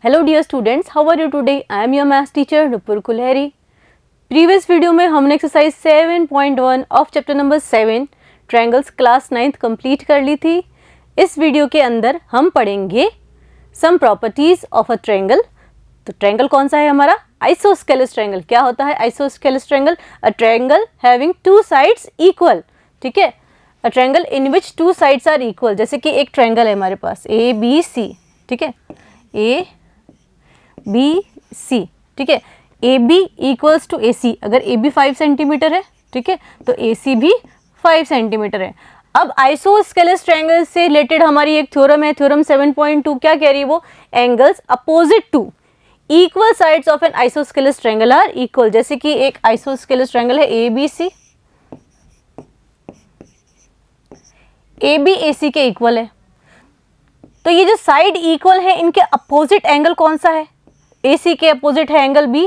Hello dear students, how are you today? I am your maths teacher Nupur Kulhari. Previous video में हमने exercise 7.1 of chapter number 7 triangles class 9th complete कर ली थी। इस video के अंदर हम पढ़ेंगे some properties of a triangle. तो ट्रायंगल कौन सा है हमारा? Isosceles triangle. क्या होता है isosceles triangle? A triangle having two sides equal. ठीक है, a triangle in which two sides are equal. जैसे कि एक ट्रायंगल है हमारे पास ए बी सी, ठीक है, ए बी सी, ठीक है, A B equals to A सी। अगर ए बी 5 सेंटीमीटर है, ठीक है, तो ए सी भी 5 सेंटीमीटर है। अब आइसोस्केलेस ट्रायंगल से रिलेटेड हमारी एक थ्योरम है, थ्योरम 7.2। क्या कह रही है वो? Angles opposite to equal sides of an isosceles triangle are equal. जैसे कि एक आइसोस्केलेस ट्रायंगल है A B C, A B A C के इक्वल है। तो ये जो साइड इक्वल है, इनके अपोजिट एंगल कौन सा है? ए सी के अपोजिट है angle B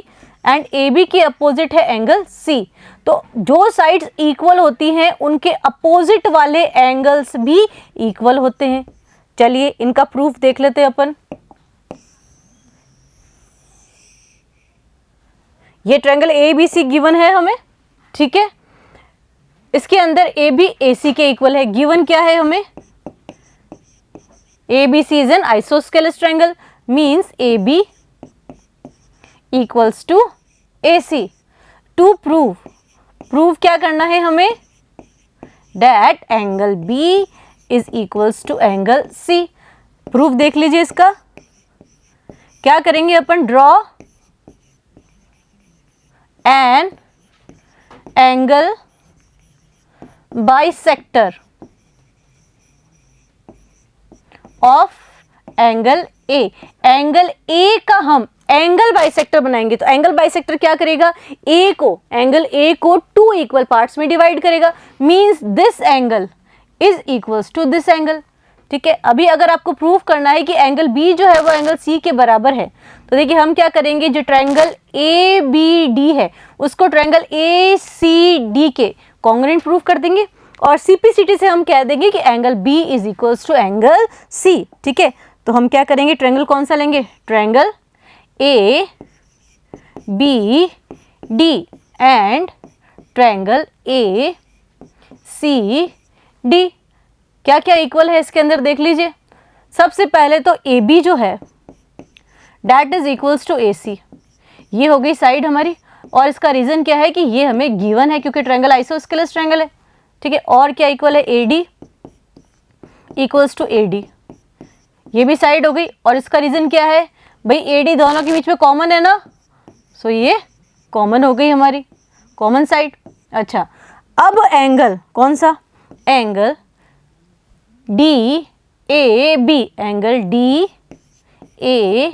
and A B के अपोजिट है एंगल सी। तो जो साइड्स इक्वल होती हैं उनके अपोजिट वाले एंगल्स भी इक्वल होते हैं। चलिए इनका प्रूफ देख लेते हैं अपन। ये triangle A B C given है हमें, ठीक है। इसके अंदर ए बी ए सी के इक्वल है। गिवन क्या है हमें? A B C is an isosceles triangle, means A B equals to A C. To prove क्या करना है हमें? That angle B is equals to angle C. Proof देख लीजिए इसका। क्या करेंगे अपन? Draw an angle bisector of angle A. Angle A का हम एंगल बाइसेक्टर बनाएंगे। तो एंगल बाइसेक्टर क्या करेगा? एंगल ए को टू इक्वल पार्ट्स में डिवाइड करेगा, means this angle is equals to this angle. ठीक है, अभी अगर आपको प्रूफ करना है कि एंगल बी जो है वो एंगल सी के बराबर है, तो देखिए हम क्या करेंगे, जो ट्रायंगल ए बी डी है उसको ट्रायंगल ए सी डी के कॉन्ग्रुएंट प्रूफ कर देंगे और सीपीसीटी से हम कह देंगे कि angle B is equals to angle C. ठीक है, तो हम क्या करेंगे? ट्रायंगल कौन सा लेंगे? Triangle A B D and triangle A C D. क्या क्या इक्वल है इसके अंदर देख लीजिए। सबसे पहले तो ए बी जो है that is equals to A सी। ये हो गई साइड हमारी, और इसका रीजन क्या है कि ये हमें गिवन है क्योंकि ट्रायंगल आइसोस्केलेस ट्रायंगल है। ठीक है, और क्या इक्वल है? A D equals to A D. ये भी साइड हो गई, और इसका रीजन क्या है भाई? ए डी दोनों के बीच में कॉमन है ना, सो ये कॉमन हो गई हमारी, कॉमन साइड। अच्छा, अब एंगल कौन सा? Angle D A B. Angle D A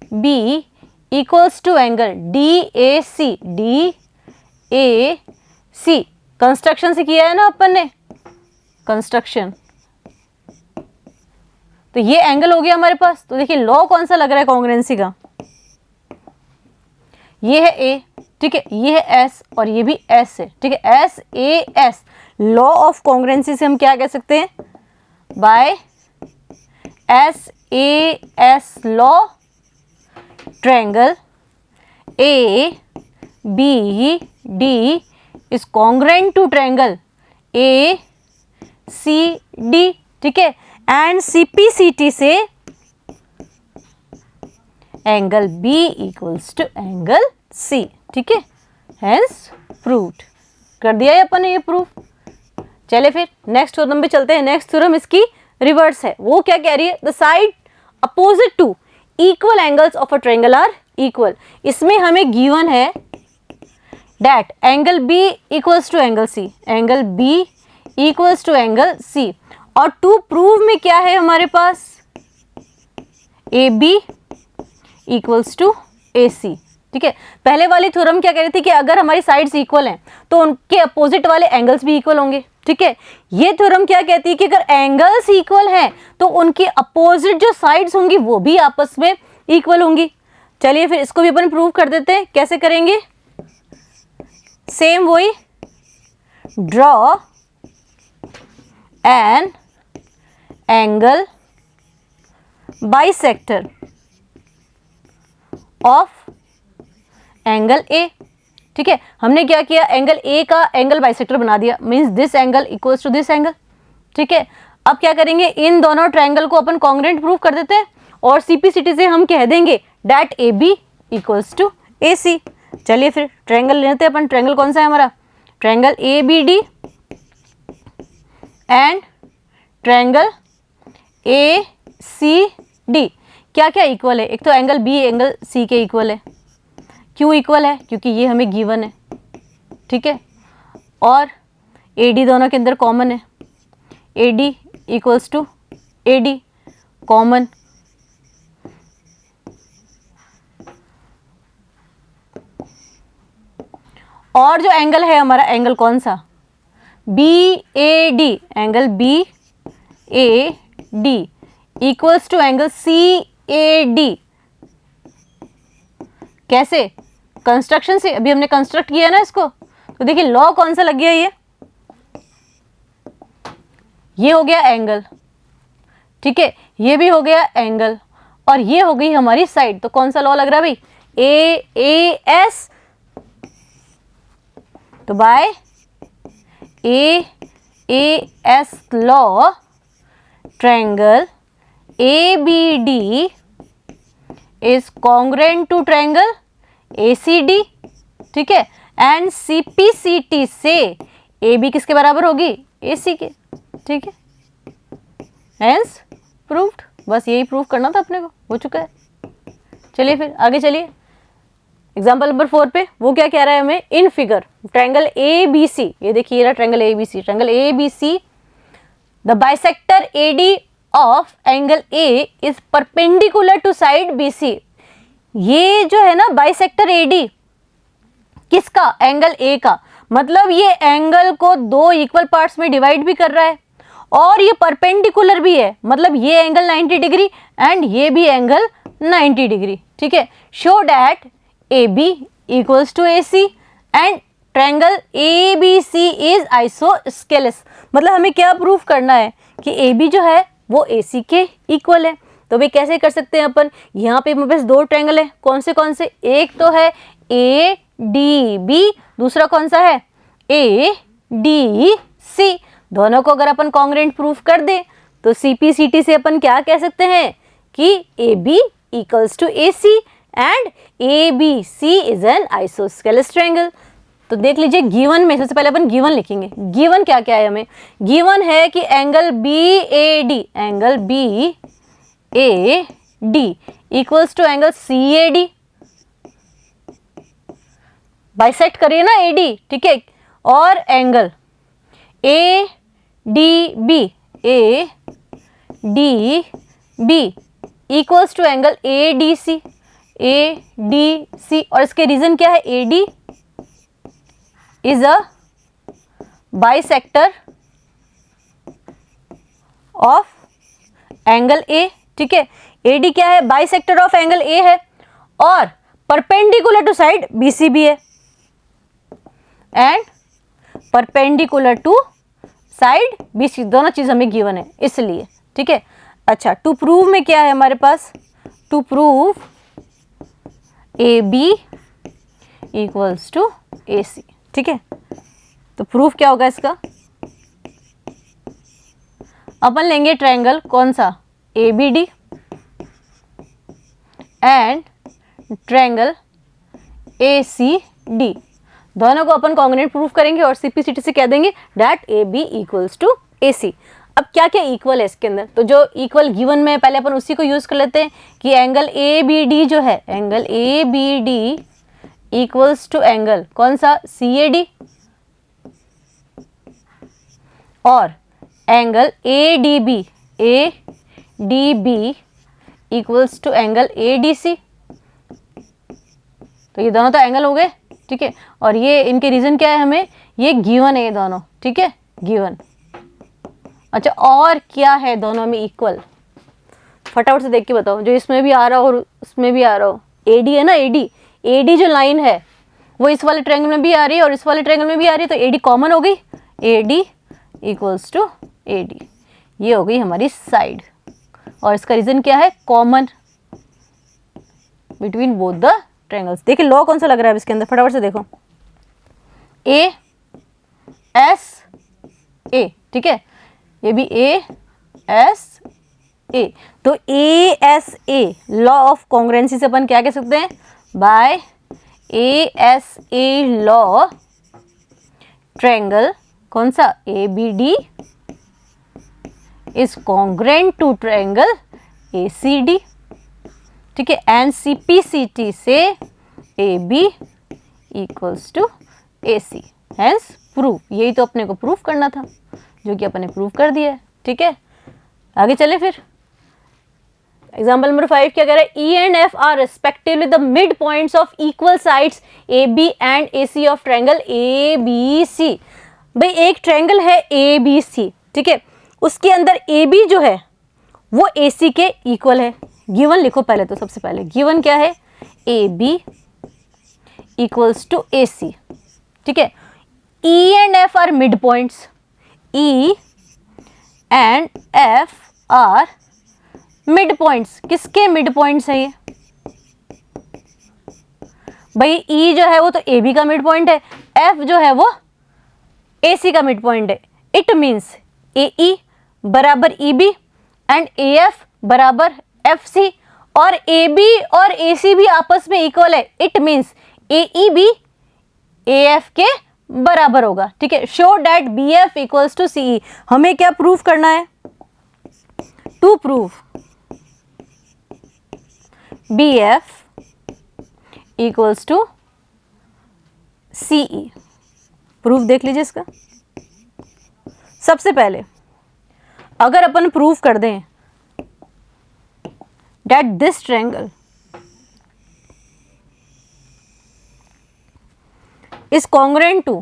B equals to angle D A C. D A C construction से किया है ना अपन ने, कंस्ट्रक्शन। तो ये एंगल हो गया हमारे पास। तो देखिए लॉ कौन सा लग रहा है कॉन्ग्रुएंसी का? ये है ए, ठीक है, ये है एस और ये भी एस है। ठीक है, S A S. Law of congruency से हम क्या कह सकते हैं? By S A S law, triangle A B D is congruent to triangle A C D. ठीक है, एंड सीपीसीटी से angle B equals to angle C. ठीक है, हेंस प्रूव्ड कर दिया है अपन ने ये प्रूफ। चले फिर नेक्स्ट थ्योरम पे चलते हैं। नेक्स्ट थ्योरम इसकी रिवर्स है। वो क्या कह रही है? The side opposite to equal angles of a triangle are equal. इसमें हमें गिवन है that angle B equals to angle C. Angle B equals to angle C. और टू प्रूव में क्या है हमारे पास? A B equals to A C. ठीक है, पहले वाली थ्योरम क्या कह रही थी कि अगर हमारी साइड्स इक्वल हैं तो उनके अपोजिट वाले एंगल्स भी इक्वल होंगे। ठीक है, ये थ्योरम क्या कहती है कि अगर एंगल्स इक्वल हैं तो उनके अपोजिट जो साइड्स होंगी वो भी आपस में इक्वल होंगी। चलिए फिर इसको भी अपन प्रूव कर देते हैं। कैसे करेंगे? सेम वही, draw an angle bisector of angle A. ठीक है, हमने क्या किया, एंगल ए का एंगल बाइसेक्टर बना दिया, means this angle equals to this angle. ठीक है, अब क्या करेंगे, इन दोनों ट्रायंगल को अपन कॉन्ग्रुएंट प्रूव कर देते हैं और सीपीसीटी से हम कह देंगे that A B equals to A C. चलिए फिर ट्रायंगल लेते हैं अपन। ट्रायंगल कौन सा है हमारा, triangle A B D and triangle A C D. क्या क्या इक्वल है, एक तो एंगल बी एंगल सी के इक्वल है। क्यों इक्वल है, क्योंकि ये हमें गिवन है। ठीक है, और ए डी दोनों के अंदर कॉमन है, A D equals to A D common. और जो एंगल है हमारा, एंगल कौन सा, B A D, angle B A D equals to angle C A D. कैसे, कंस्ट्रक्शन से, अभी हमने कंस्ट्रक्ट किया ना इसको, तो देखिए लॉ कौन सा लग गया, ये हो गया एंगल। ठीक है, ये भी हो गया एंगल और ये हो गई हमारी साइड। तो कौन सा लॉ लग रहा है भाई, ए एस, तो by A S law triangle A B D is congruent to triangle A C D. ठीक है, एंड सीपीसीटी से ए बी किसके बराबर होगी, ए सी के। ठीक है, हेंस प्रूव्ड। बस यही प्रूव करना था अपने को, हो चुका है। चलिए फिर आगे चलिए एग्जाम्पल नंबर 4 पे। वो क्या कह रहा है हमें, in figure triangle A B C, ये देखिए रहा triangle A B C, triangle A B C the bisector A D of angle A is perpendicular to side B C. ये जो है ना बाइसेक्टर ए डी किसका, एंगल ए का, मतलब ये एंगल को दो इक्वल पार्ट्स में डिवाइड भी कर रहा है और ये परपेंडिकुलर भी है, मतलब ये एंगल 90 डिग्री एंड ये भी एंगल 90 डिग्री। ठीक है, show that A B equals to A C and triangle A B C is isosceles. मतलब हमें क्या प्रूफ करना है कि ए बी जो है वो ए सी के इक्वल है। तो भाई कैसे कर सकते हैं अपन, यहाँ पे मेरे पास दो ट्रायंगल है, कौन से, एक तो है ए डी बी, दूसरा कौन सा है, ए डी सी। दोनों को अगर अपन कॉन्ग्रुएंट प्रूफ कर दे तो सीपीसीटी से अपन क्या कह सकते हैं कि A B equals to A C and A B C is an isosceles triangle. तो देख लीजिए गिवन में, सबसे पहले अपन गिवन लिखेंगे। गिवन क्या क्या है हमें, गिवन है कि angle B A D, angle B A D equals to angle C A D. Bisect करिए ना ए डी। ठीक है, और angle A D B, A D B equals to angle A D C, A D C. और इसके reason क्या है, A D is a bisector of angle A. ठीक है, ए डी क्या है, बाइसेक्टर ऑफ एंगल ए है और perpendicular to side B C भी है and perpendicular to side B C, दोनों चीज हमें गिवन है इसलिए। ठीक है, अच्छा टू प्रूव में क्या है हमारे पास, to prove A B equals to A C. ठीक है, तो प्रूफ क्या होगा इसका, अपन लेंगे ट्रायंगल कौन सा, A B D and triangle A C D. दोनों को अपन कॉन्ग्रुएंट प्रूफ करेंगे और सीपीसीटी से कह देंगे that A B equals to A C. अब क्या क्या इक्वल है इसके अंदर, तो जो इक्वल गिवन में पहले अपन उसी को यूज कर लेते हैं कि एंगल ए बी डी जो है, angle A B D equals to angle कौन सा, सी ए डी, और angle A D B, A D B equals to angle A D C. तो ये दोनों तो एंगल हो गए। ठीक है, और ये इनके रीजन क्या है, हमें ये गिवन है ये दोनों। ठीक है, गिवन। अच्छा और क्या है दोनों में इक्वल, फटाफट से देख के बताओ, जो इसमें भी आ रहा हो और उसमें भी आ रहा हो। एडी है ना, एडी, एडी जो लाइन है वो इस वाले ट्रायंगल में भी आ रही है और इस वाले ट्रायंगल में भी आ रही है, तो एडी कॉमन हो गई, एडी इक्वल्स टू एडी। ये हो गई हमारी साइड और इसका रीजन क्या है, common. Between both the triangles. देखिए लॉ कौन सा लग रहा है इसके अंदर, फटाफट से देखो, ए एस ए, ठीक है, ये भी ए एस ए। तो A S A, law of congruency से अपन क्या कह सकते हैं, by A S A law triangle कौन सा, A B D is congruent to triangle A C D, ठीक है, and C P C T से A B equals to A C, hence prove. यही तो अपने को प्रूफ करना था, जो कि अपने प्रूव कर दिया है, ठीक है। आगे चले फिर, एग्जाम्पल नंबर 5 क्या कह रहा है, E and F are respectively the mid points of equal sides A B and A C of triangle A B C. भाई एक ट्रायंगल है ए बी सी, ठीक है, उसके अंदर ए बी जो है वो ए सी के इक्वल है। गिवन लिखो पहले, तो सबसे पहले गिवन क्या है, A B equals to A C, ठीक है। E and F are mid points, E and F are mid points. किसके मिड पॉइंट्स है ये, भाई ई जो है वो तो ए बी का मिड पॉइंट है, एफ जो है वो ए सी का मिड पॉइंट है। इट मीन्स ए ई बराबर E B and A F बराबर एफ सी, और ए बी और ए सी भी आपस में इक्वल है। इट मीन्स ए ई भी ए एफ के बराबर होगा, ठीक है। Show that B F equals to C E. हमें क्या प्रूव करना है, to prove B F equals to C E. Proof देख लीजिए इसका। सबसे पहले अगर अपन प्रूफ कर दें that this triangle is congruent to,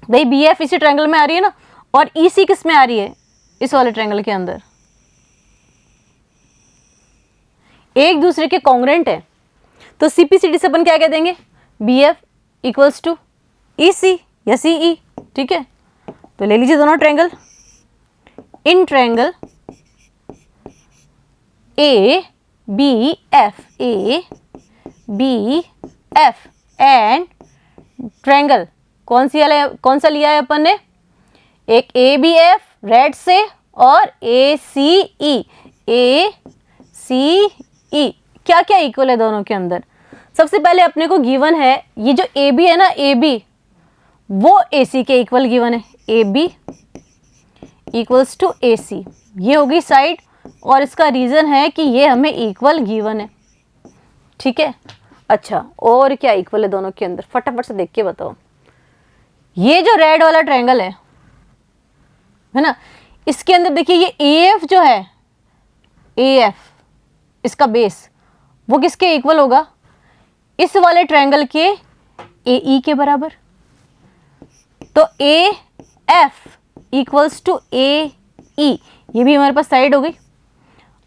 भाई बी एफ इसी ट्रायंगल में आ रही है ना, और ई सी किस में आ रही है, इस वाले ट्रायंगल के अंदर, एक दूसरे के कॉन्ग्रुएंट है, तो सीपीसीटी से अपन क्या कह देंगे, B F equals to E C या सी ई, ठीक है। तो ले लीजिए दोनों triangle, in triangle A B F, A B F and triangle कौन सा लिया है अपन ने, एक ए बी एफ रेड से और ए सी ई, ए सी ई क्या क्या इक्वल है दोनों के अंदर। सबसे पहले अपने को गिवन है ये जो ए बी है ना, ए बी वो ए सी के इक्वल गिवन है, A B equals to A सी, ये होगी साइड, और इसका रीजन है कि ये हमें इक्वल गिवन है, ठीक है। अच्छा और क्या इक्वल है दोनों के अंदर, फटाफट से देख के बताओ। ये जो रेड वाला ट्रायंगल है ना, इसके अंदर देखिए ये ए एफ जो है, ए एफ इसका बेस वो किसके इक्वल होगा, इस वाले ट्रायंगल के ए ई के बराबर। तो ए एफ इक्वल्स टू ए ई, ये भी हमारे पास साइड हो गई।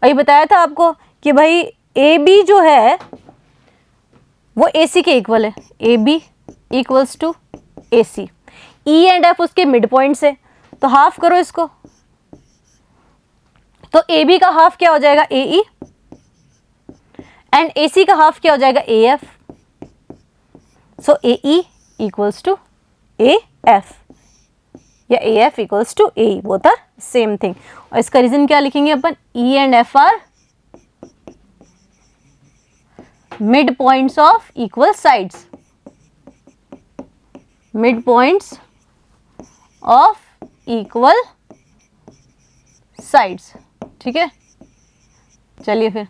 अभी बताया था आपको कि भाई ए बी जो है वो ए सी के इक्वल है, A B equals to A C, E and F उसके मिड पॉइंट से, तो हाफ करो इसको, तो ए बी का हाफ क्या हो जाएगा, ए ई, एंड ए सी का हाफ क्या हो जाएगा, A F. So A E equals to A F या A F equals to A, both are same thing. और इसका रीजन क्या लिखेंगे अपन, E and F are mid points of equal sides, mid points of equal sides, ठीक है। चलिए फिर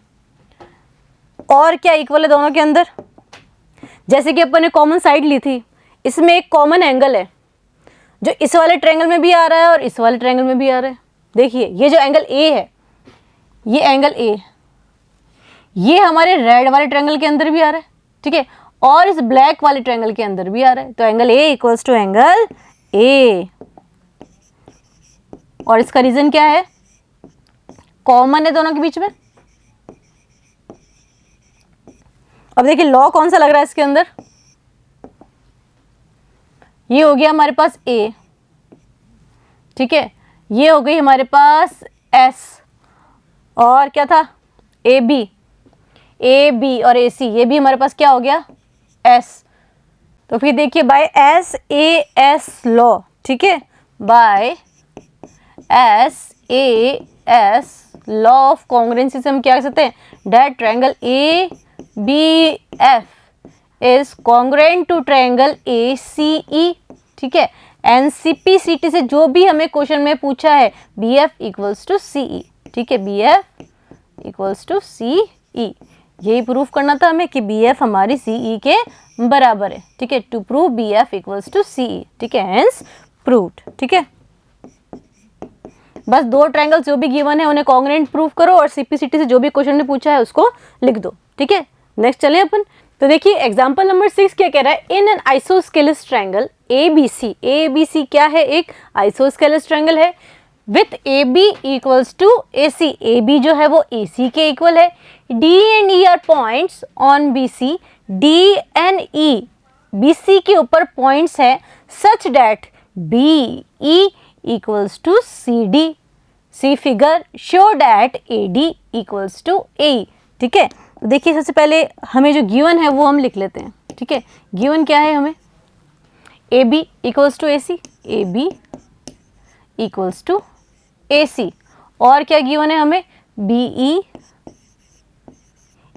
और क्या इक्वल है दोनों के अंदर, जैसे कि अपन ने कॉमन साइड ली थी, इसमें एक कॉमन एंगल है जो इस वाले ट्रायंगल में भी आ रहा है और इस वाले ट्रायंगल में भी आ रहा है। देखिए ये जो एंगल ए है, ये एंगल ए, ये हमारे रेड वाले ट्रायंगल के अंदर भी आ रहा है, ठीक है, और इस ब्लैक वाले ट्रायंगल के अंदर भी आ रहा है। तो angle A equals to angle A, और इसका रीजन क्या है, कॉमन है दोनों के बीच में। अब देखिए लॉ कौन सा लग रहा है इसके अंदर, ये हो गया हमारे पास ए, ठीक है, ये हो गई हमारे पास एस, और क्या था ए बी। ए बी और ए सी, ये भी हमारे पास क्या हो गया, एस। तो फिर देखिए by S A S law, ठीक है, by S A S law of congruency से हम क्या कह सकते हैं, that triangle A B F is congruent to triangle A C E, ठीक है। एनसीपीसीटी से जो भी हमें क्वेश्चन में पूछा है B F equals to C E, ठीक है, B F equals to C ई, यही प्रूफ करना था हमें कि बी एफ हमारी सी ई के बराबर है, ठीक है, to prove B F equals to C E, ठीक है, हेंस प्रूव्ड, ठीक है। बस दो ट्रायंगल्स जो भी गिवन है उन्हें कॉन्ग्रुएंट प्रूफ करो और सीपीसीटी से जो भी क्वेश्चन ने पूछा है उसको लिख दो, ठीक है। नेक्स्ट चलें अपन, तो देखिए एग्जांपल नंबर 6 क्या कह रहा है, in an isosceles triangle ABC, ABC क्या है, एक आइसोस्केलस ट्रायंगल है, with A B equals to A C, A B जो है वो ए सी के इक्वल है, D and E are points on B C, D and E B C के ऊपर पॉइंट्स है, such that B E equals to C D, see figure show that A D equals to A, ठीक है। तो देखिए सबसे पहले हमें जो गिवन है वो हम लिख लेते हैं, ठीक है। गिवन क्या है हमें, A B equals to A C, A B equals to A C, और क्या गिवन है हमें, B E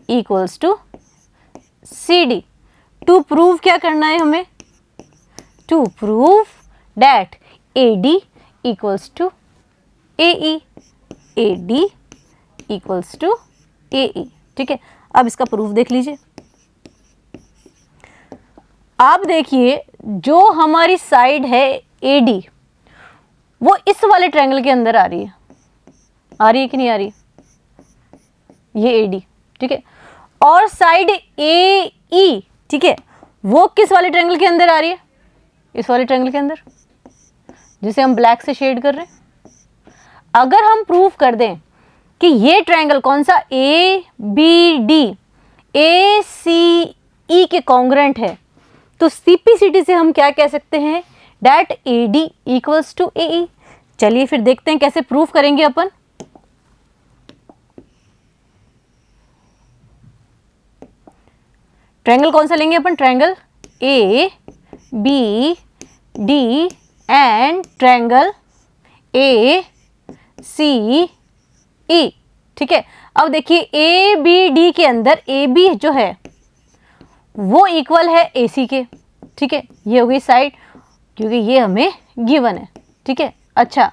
equals to C D. To prove क्या करना है हमें, to prove that A D equals to A E, A D equals to A E, ठीक है। अब इसका प्रूफ देख लीजिए, आप देखिए जो हमारी साइड है ए डी वो इस वाले ट्रायंगल के अंदर आ रही है कि नहीं आ रही, ये ए डी, ठीक है, और साइड ए ई, ठीक है, वो किस वाले ट्रायंगल के अंदर आ रही है, इस वाले ट्रायंगल के अंदर, जिसे हम ब्लैक से शेड कर रहे हैं। अगर हम प्रूफ कर दें कि ये ट्रायंगल कौन सा, A B D A C ई के कॉन्ग्रुएंट है, तो सीपीसीटी से हम क्या कह सकते हैं, that A D equals to A E. चलिए फिर देखते हैं कैसे प्रूफ करेंगे अपन। ट्रायंगल कौन सा लेंगे अपन, triangle A B D and triangle A C E, ठीक है। अब देखिए ए बी डी के अंदर ए बी जो है वो इक्वल है ए सी के, ठीक है, ये हो गई साइड, क्योंकि ये हमें गिवन है, ठीक है। अच्छा,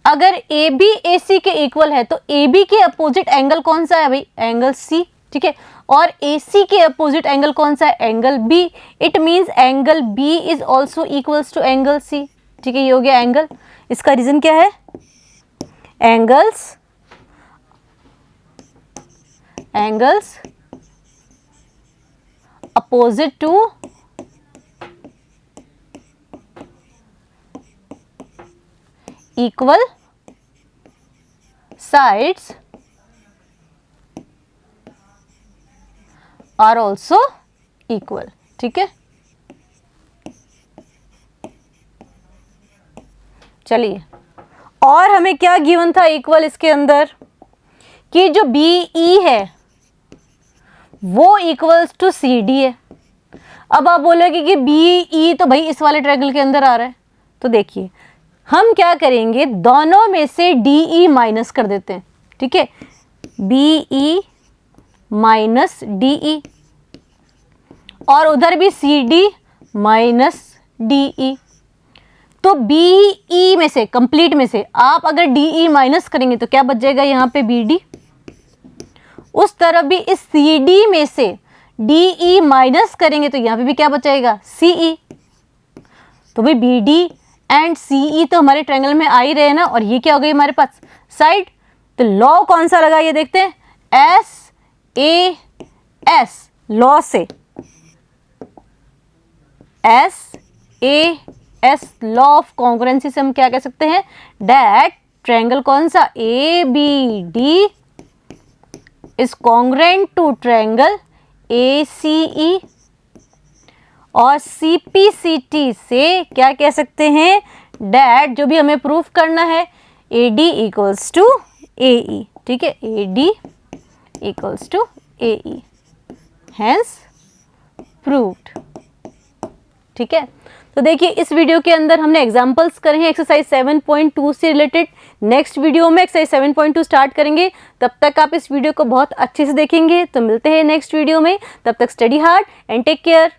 अगर ए बी ए सी के इक्वल है तो ए बी के अपोजिट एंगल कौन सा है भाई, एंगल सी, ठीक है, और ए सी के अपोजिट एंगल कौन सा है, angle B. It means angle B is also equals to angle C, ठीक है, ये हो गया एंगल। इसका रीजन क्या है, angles opposite to equal sides are also equal, ठीक है। चलिए, और हमें क्या गिवन था इक्वल इसके अंदर, कि जो बी ई है वो इक्वल्स टू सी डी है। अब आप बोलोगे कि बी ई तो भाई इस वाले ट्रायंगल के अंदर आ रहा है, तो देखिए हम क्या करेंगे, दोनों में से डी ई माइनस कर देते हैं, ठीक है, B E minus D E, और उधर भी C D minus D E. तो बी ई में से, कंप्लीट में से आप अगर डी ई माइनस करेंगे तो क्या बच जाएगा यहाँ पे, बी डी। उस तरफ भी इस सी डी में से डी ई माइनस करेंगे तो यहाँ पे भी क्या बचाएगा, सी ई। तो भाई बी डी एंड सी ई तो हमारे ट्रायंगल में आ ही रहे हैं ना, और ये क्या हो गई हमारे पास साइड। तो लॉ कौन सा लगा ये देखते हैं, एस ए एस लॉ से, S A S law of congruency से हम क्या कह सकते हैं, डैट ट्रायंगल कौन सा, A B D is congruent to triangle A C E, और सी पी सी टी से क्या कह सकते हैं, डैट जो भी हमें प्रूफ करना है, A D equals to A E, ठीक है, A D equals to A E. Hence proved. ठीक है, तो देखिए इस वीडियो के अंदर हमने एग्जांपल्स करे हैं एक्सरसाइज 7.2 से रिलेटेड। नेक्स्ट वीडियो में एक्सरसाइज 7.2 स्टार्ट करेंगे, तब तक आप इस वीडियो को बहुत अच्छे से देखेंगे। तो मिलते हैं नेक्स्ट वीडियो में, तब तक study hard and take care.